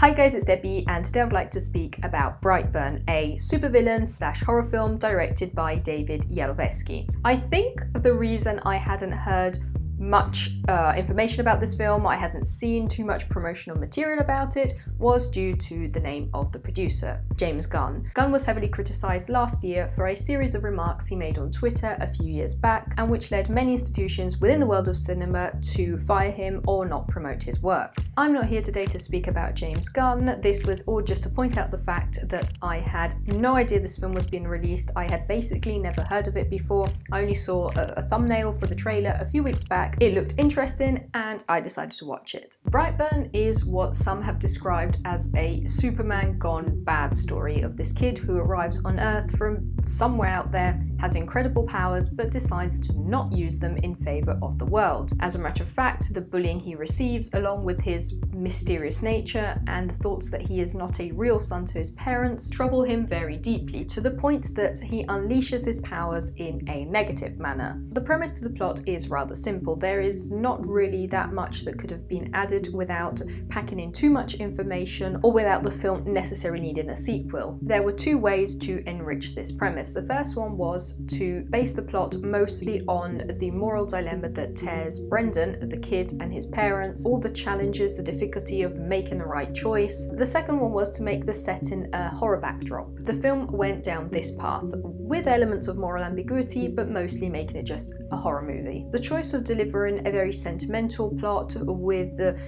Hi guys, it's Debbie, and today I would like to speak about Brightburn, a supervillain / horror film directed by David Yarovesky. I think the reason I hadn't heard much information about this film, I hadn't seen too much promotional material about it, was due to the name of the producer, James Gunn. Gunn was heavily criticised last year for a series of remarks he made on Twitter a few years back, and which led many institutions within the world of cinema to fire him or not promote his works. I'm not here today to speak about James Gunn. This was all just to point out the fact that I had no idea this film was being released. I had basically never heard of it before. I only saw a thumbnail for the trailer a few weeks back. It looked interesting and I decided to watch it. Brightburn is what some have described as a Superman gone bad story of this kid who arrives on Earth from somewhere out there, has incredible powers, but decides to not use them in favour of the world. As a matter of fact, the bullying he receives, along with his mysterious nature and the thoughts that he is not a real son to his parents, trouble him very deeply, to the point that he unleashes his powers in a negative manner. The premise to the plot is rather simple. There is not really that much that could have been added without packing in too much information or without the film necessarily needing a sequel. There were two ways to enrich this premise. The first one was to base the plot mostly on the moral dilemma that tears Brendan, the kid, and his parents, all the challenges, the difficulty of making the right choice. The second one was to make the setting a horror backdrop. The film went down this path, with elements of moral ambiguity, but mostly making it just a horror movie. The choice of delivering a very sentimental plot with the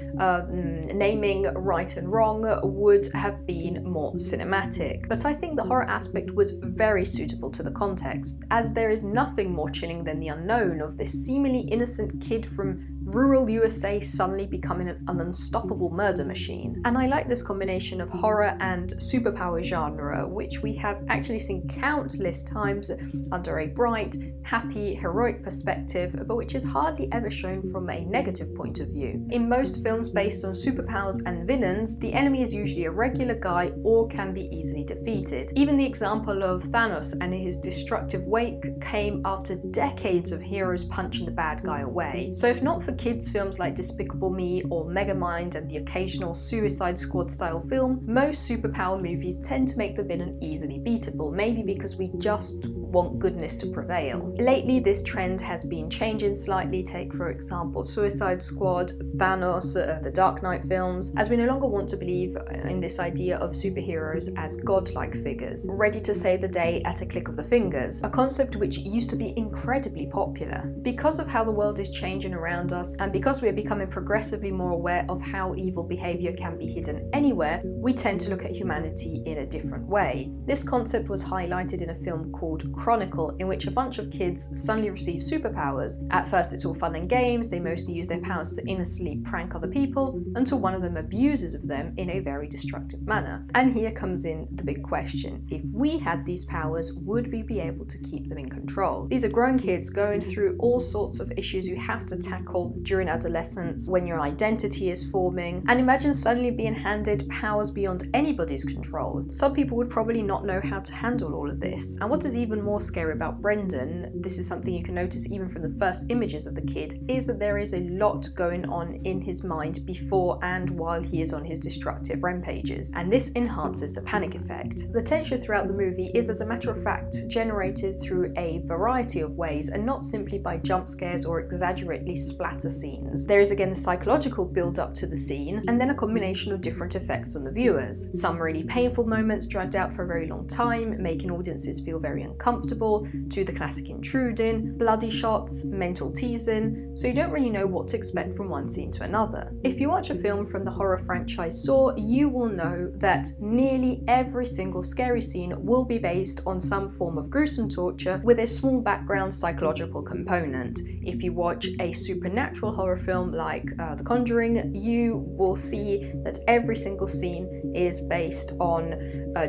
naming right and wrong would have been more cinematic, but I think the horror aspect was very suitable to the context, as there is nothing more chilling than the unknown of this seemingly innocent kid from rural USA suddenly becoming an unstoppable murder machine. And I like this combination of horror and superpower genre, which we have actually seen countless times under a bright, happy, heroic perspective, but which is hardly ever shown from a negative point of view. In most films based on superpowers and villains, the enemy is usually a regular guy or can be easily defeated. Even the example of Thanos and his destructive wake came after decades of heroes punching the bad guy away. So if not for kids' films like Despicable Me or Megamind and the occasional Suicide Squad style film, most superpower movies tend to make the villain easily beatable, maybe because we just want goodness to prevail. Lately, this trend has been changing slightly. Take, for example, Suicide Squad, Thanos, the Dark Knight films, as we no longer want to believe in this idea of superheroes as godlike figures, ready to save the day at a click of the fingers, a concept which used to be incredibly popular. Because of how the world is changing around us, and because we are becoming progressively more aware of how evil behaviour can be hidden anywhere, we tend to look at humanity in a different way. This concept was highlighted in a film called Chronicle, in which a bunch of kids suddenly receive superpowers. At first it's all fun and games, they mostly use their powers to innocently prank other people, until one of them abuses of them in a very destructive manner. And here comes in the big question: if we had these powers, would we be able to keep them in control? These are grown kids going through all sorts of issues you have to tackle during adolescence, when your identity is forming, and imagine suddenly being handed powers beyond anybody's control. Some people would probably not know how to handle all of this. And what is even more scary about Brendan, this is something you can notice even from the first images of the kid, is that there is a lot going on in his mind before and while he is on his destructive rampages, and this enhances the panic effect. The tension throughout the movie is, as a matter of fact, generated through a variety of ways, and not simply by jump scares or exaggerately splatter scenes. There is again the psychological build up to the scene, and then a combination of different effects on the viewers. Some really painful moments dragged out for a very long time, making audiences feel very uncomfortable, to the classic intruding, bloody shots, mental teasing, so you don't really know what to expect from one scene to another. If you watch a film from the horror franchise Saw, you will know that nearly every single scary scene will be based on some form of gruesome torture with a small background psychological component. If you watch a supernatural horror film like The Conjuring, you will see that every single scene is based on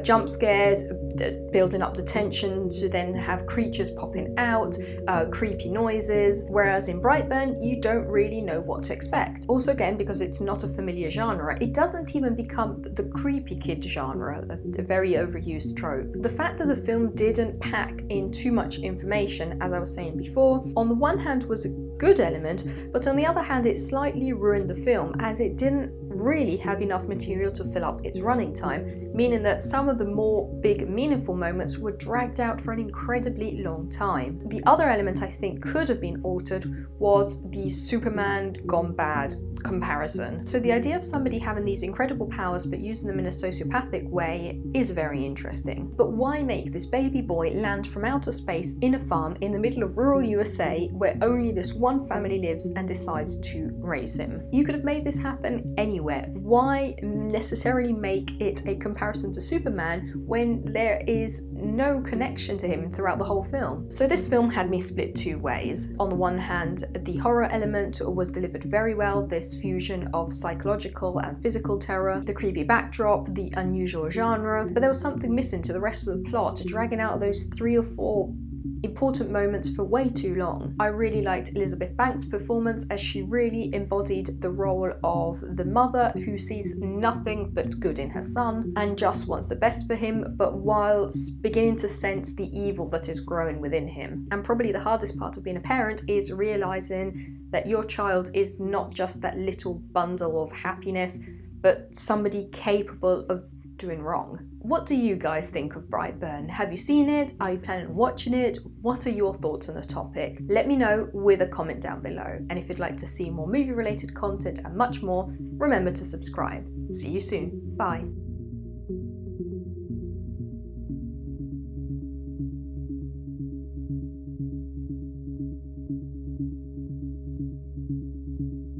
jump scares, building up the tension to then have creatures popping out, creepy noises, whereas in Brightburn you don't really know what to expect. Also, again, because it's not a familiar genre, it doesn't even become the creepy kid genre, a very overused trope. The fact that the film didn't pack in too much information, as I was saying before, on the one hand was a good element, but on the other hand it slightly ruined the film, as it didn't really have enough material to fill up its running time, meaning that some of the more big meaningful moments were dragged out for an incredibly long time. The other element I think could have been altered was the Superman gone bad comparison. So the idea of somebody having these incredible powers but using them in a sociopathic way is very interesting. But why make this baby boy land from outer space in a farm in the middle of rural USA where only this one family lives and decides to raise him? You could have made this happen anywhere. Why necessarily make it a comparison to Superman when there is no connection to him throughout the whole film? So this film had me split two ways. On the one hand, the horror element was delivered very well, this fusion of psychological and physical terror, the creepy backdrop, the unusual genre, but there was something missing to the rest of the plot, dragging out those 3 or 4 important moments for way too long. I really liked Elizabeth Banks' performance as she really embodied the role of the mother who sees nothing but good in her son and just wants the best for him, but while beginning to sense the evil that is growing within him. And probably the hardest part of being a parent is realizing that your child is not just that little bundle of happiness, but somebody capable of doing wrong. What do you guys think of Brightburn? Have you seen it? Are you planning on watching it? What are your thoughts on the topic? Let me know with a comment down below. And if you'd like to see more movie related content and much more, remember to subscribe. See you soon. Bye.